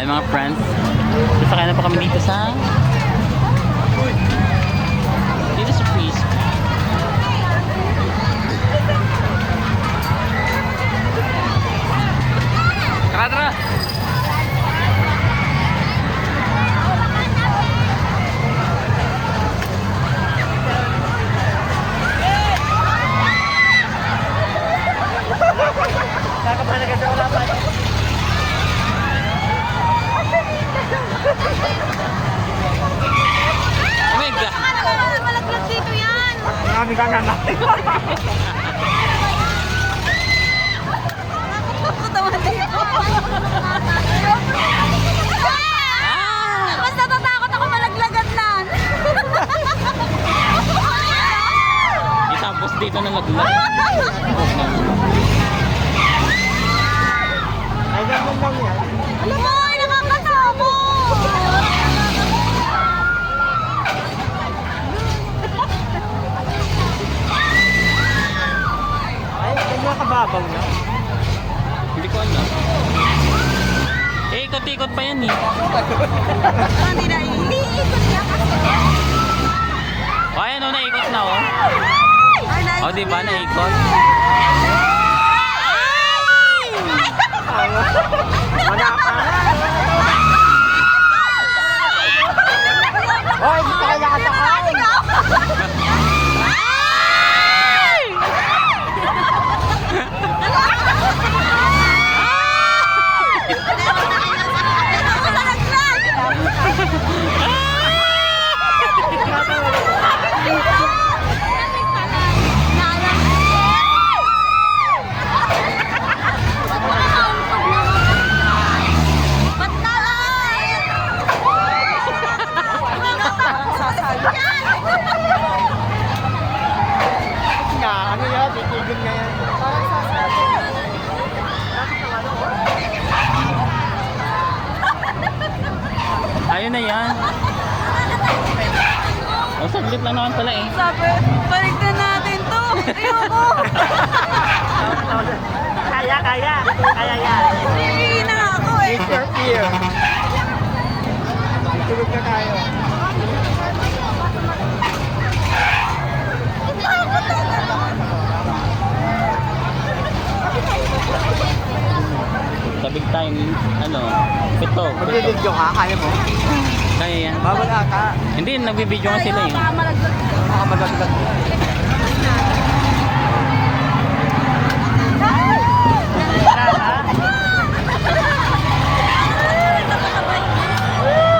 Hi mga friends. Sasakay na po kami dito sa freeze. Tara, tara! Omega! Malaglag dito yan! Marami kang anak. Ako naman dito! Mas natatakot ako malaglagan lang! Itapos dito na laglag. Ay, ganun lang yan. Alam mo, ay nakakasamo! Ay, ganyan kababaw na. Hindi ko alam. Eh, ikot-ikot pa yan eh. Hindi na iniikot niya kasi. O, ayan o, naikot na o. O, diba, naikot? Wala ka na. Hoy, hindi ka kaya kasakay. Ano yan? Titigil nga yan. Ayun na yan. O, saglit lang naman pala eh. Sabi, balik na natin to! Ayoko! Kaya, kaya. Kaya yan. Hindi na ako eh! It's your fear. Tulog na tayo. Sa big time, ano, pito. Magbibidyo ka? Kaya mo? Kaya yan. Bawal ata. Hindi, nagbibideo nga sila eh. Baka malaglag. Baka madagdag.